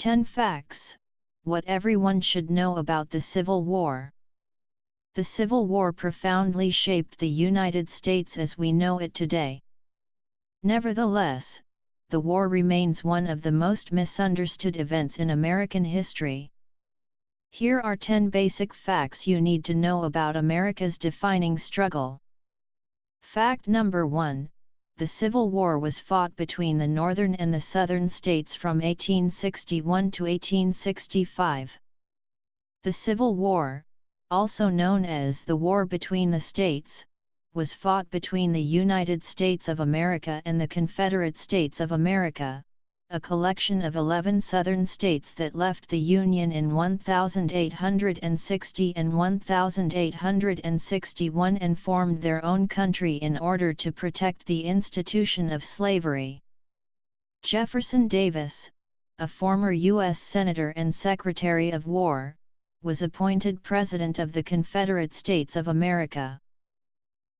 10 Facts: What everyone should know about the Civil War. The Civil War profoundly shaped the United States as we know it today. Nevertheless, the war remains one of the most misunderstood events in American history. Here are 10 basic facts you need to know about America's defining struggle. Fact number 1. The Civil War was fought between the northern and the southern states from 1861 to 1865. The Civil War, also known as the War Between the States, was fought between the United States of America and the Confederate States of America, a collection of 11 southern states that left the Union in 1860 and 1861 and formed their own country in order to protect the institution of slavery. Jefferson Davis, a former U.S. Senator and Secretary of War, was appointed President of the Confederate States of America.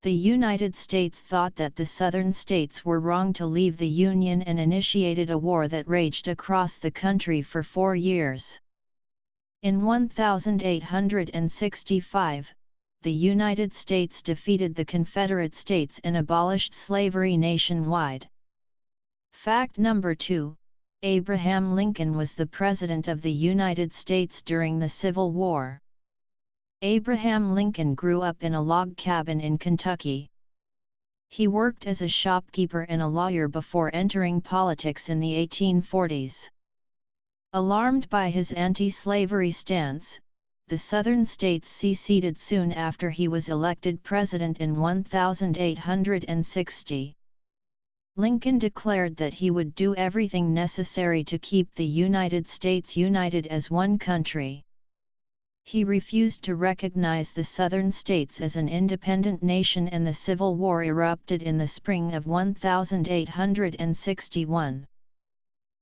The United States thought that the southern states were wrong to leave the Union and initiated a war that raged across the country for 4 years. In 1865, the United States defeated the Confederate States and abolished slavery nationwide. Fact number 2. Abraham Lincoln was the President of the United States during the Civil War. Abraham Lincoln grew up in a log cabin in Kentucky. He worked as a shopkeeper and a lawyer before entering politics in the 1840s. Alarmed by his anti-slavery stance, the southern states seceded soon after he was elected president in 1860. Lincoln declared that he would do everything necessary to keep the United States united as one country. He refused to recognize the southern states as an independent nation, and the Civil War erupted in the spring of 1861.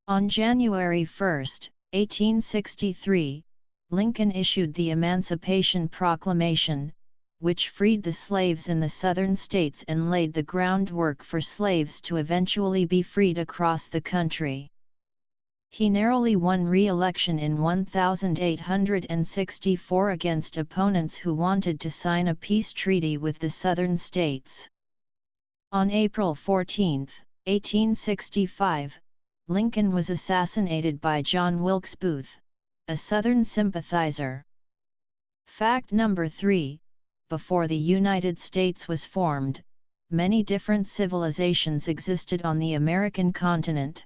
On January 1, 1863, Lincoln issued the Emancipation Proclamation, which freed the slaves in the southern states and laid the groundwork for slaves to eventually be freed across the country. He narrowly won re-election in 1864 against opponents who wanted to sign a peace treaty with the southern states. On April 14, 1865, Lincoln was assassinated by John Wilkes Booth, a Southern sympathizer. Fact number 3. Before the United States was formed, many different civilizations existed on the American continent.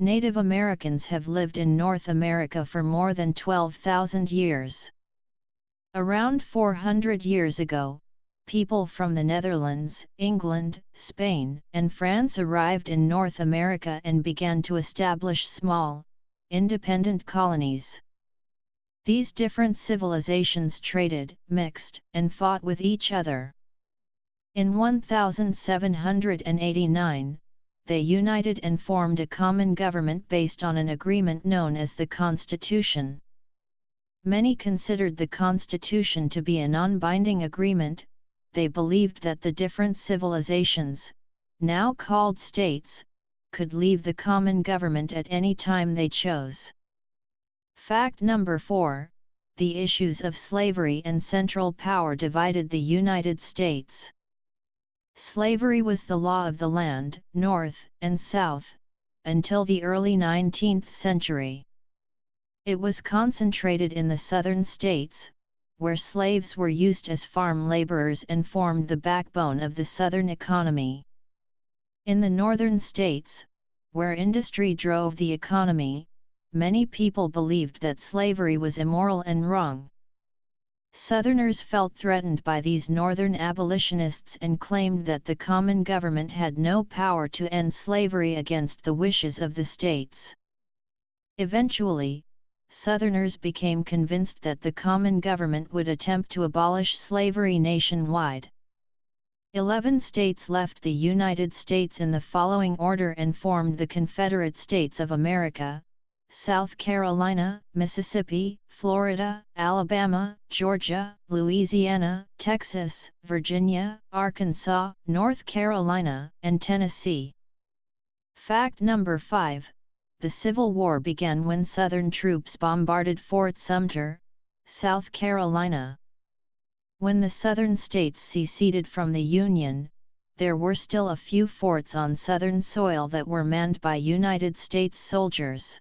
Native Americans have lived in North America for more than 12,000 years. Around 400 years ago, people from the Netherlands, England, Spain, and France arrived in North America and began to establish small, independent colonies. These different civilizations traded, mixed, and fought with each other. In 1789, they united and formed a common government based on an agreement known as the Constitution. Many considered the Constitution to be a non-binding agreement. They believed that the different civilizations, now called states, could leave the common government at any time they chose. Fact number 4. The issues of slavery and central power divided the United States. Slavery was the law of the land, North and South, until the early 19th century. It was concentrated in the southern states, where slaves were used as farm laborers and formed the backbone of the southern economy. In the northern states, where industry drove the economy, many people believed that slavery was immoral and wrong. Southerners felt threatened by these northern abolitionists and claimed that the common government had no power to end slavery against the wishes of the states. Eventually, Southerners became convinced that the common government would attempt to abolish slavery nationwide. 11 states left the United States in the following order and formed the Confederate States of America: South Carolina, Mississippi, Florida, Alabama, Georgia, Louisiana, Texas, Virginia, Arkansas, North Carolina, and Tennessee. Fact number 5. The Civil War began when Southern troops bombarded Fort Sumter, South Carolina. When the Southern states seceded from the Union, there were still a few forts on Southern soil that were manned by United States soldiers.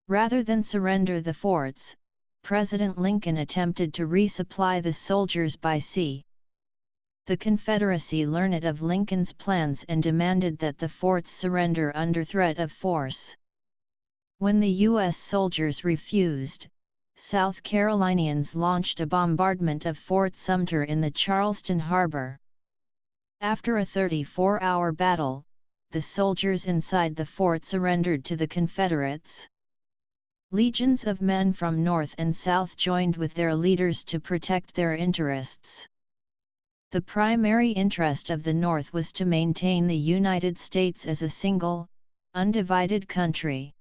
Rather than surrender the forts, President Lincoln attempted to resupply the soldiers by sea. The Confederacy learned of Lincoln's plans and demanded that the forts surrender under threat of force. When the U.S. soldiers refused, South Carolinians launched a bombardment of Fort Sumter in the Charleston harbor. After a 34-hour battle, the soldiers inside the fort surrendered to the Confederates. Legions of men from North and South joined with their leaders to protect their interests. The primary interest of the North was to maintain the United States as a single, undivided country.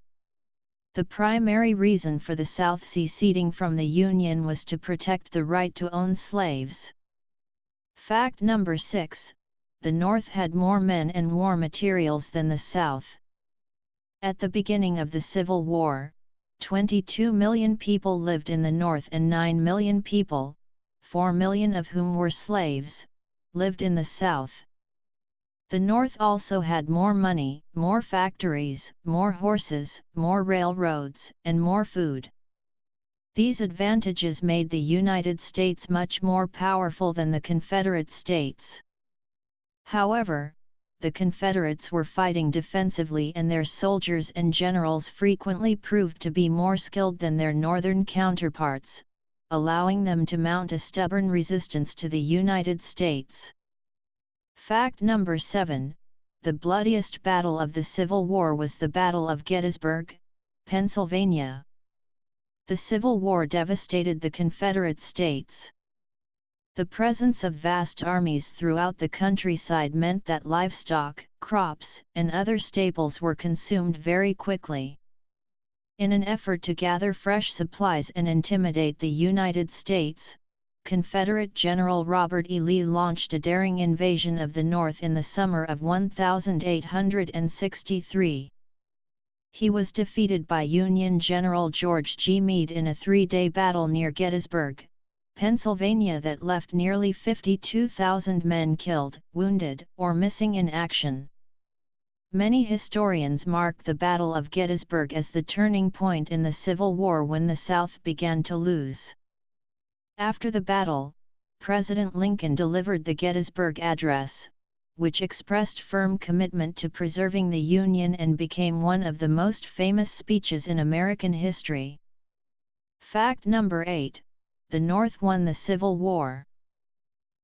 The primary reason for the South seceding from the Union was to protect the right to own slaves. Fact number 6: the North had more men and war materials than the South. At the beginning of the Civil War, 22 million people lived in the North and 9 million people, 4 million of whom were slaves, lived in the South. The North also had more money, more factories, more horses, more railroads, and more food. These advantages made the United States much more powerful than the Confederate States. However, the Confederates were fighting defensively and their soldiers and generals frequently proved to be more skilled than their northern counterparts, allowing them to mount a stubborn resistance to the United States. Fact number 7: the bloodiest battle of the Civil War was the Battle of Gettysburg, Pennsylvania. The Civil War devastated the Confederate States. The presence of vast armies throughout the countryside meant that livestock, crops, and other staples were consumed very quickly. In an effort to gather fresh supplies and intimidate the United States, Confederate General Robert E. Lee launched a daring invasion of the North in the summer of 1863. He was defeated by Union General George G. Meade in a 3-day battle near Gettysburg, Pennsylvania that left nearly 52,000 men killed, wounded, or missing in action. Many historians mark the Battle of Gettysburg as the turning point in the Civil War when the South began to lose. After the battle, President Lincoln delivered the Gettysburg Address, which expressed firm commitment to preserving the Union and became one of the most famous speeches in American history. Fact number 8: the North won the Civil War.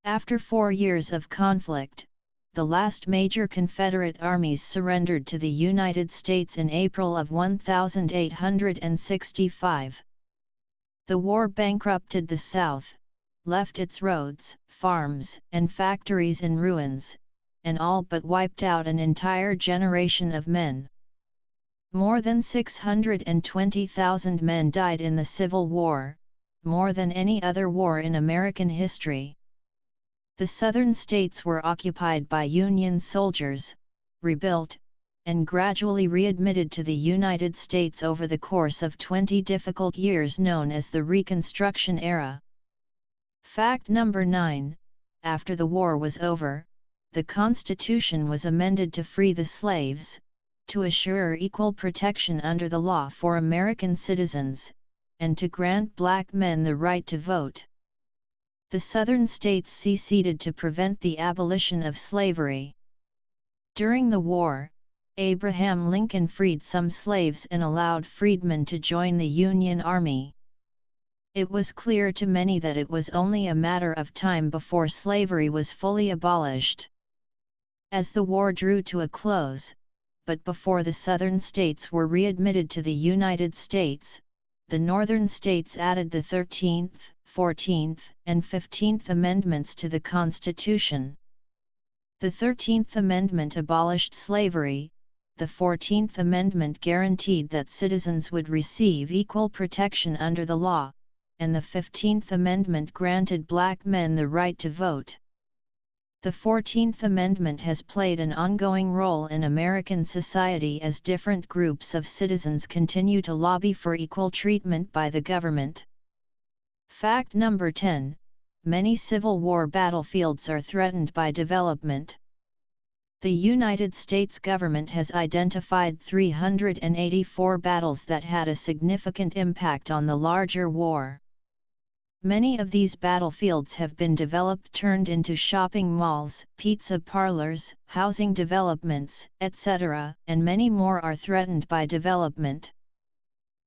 After 4 years of conflict, the last major Confederate armies surrendered to the United States in April of 1865. The war bankrupted the South, left its roads, farms, and factories in ruins, and all but wiped out an entire generation of men. More than 620,000 men died in the Civil War, more than any other war in American history. The Southern states were occupied by Union soldiers, rebuilt, and gradually readmitted to the United States over the course of 20 difficult years known as the Reconstruction Era. Fact number 9: after the war was over, the Constitution was amended to free the slaves, to assure equal protection under the law for American citizens, and to grant black men the right to vote. The Southern states seceded to prevent the abolition of slavery. During the war, Abraham Lincoln freed some slaves and allowed freedmen to join the Union Army. It was clear to many that it was only a matter of time before slavery was fully abolished. As the war drew to a close, but before the Southern states were readmitted to the United States, the Northern states added the 13th, 14th, and 15th Amendments to the Constitution. The 13th Amendment abolished slavery, the 14th Amendment guaranteed that citizens would receive equal protection under the law, and the 15th Amendment granted black men the right to vote. The 14th Amendment has played an ongoing role in American society as different groups of citizens continue to lobby for equal treatment by the government. Fact number 10. Many Civil War battlefields are threatened by development. The United States government has identified 384 battles that had a significant impact on the larger war. Many of these battlefields have been developed, turned into shopping malls, pizza parlors, housing developments, etc., and many more are threatened by development.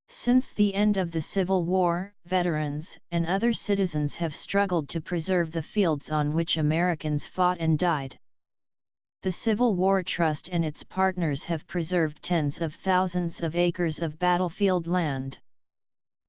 Since the end of the Civil War, veterans and other citizens have struggled to preserve the fields on which Americans fought and died. The Civil War Trust and its partners have preserved tens of thousands of acres of battlefield land.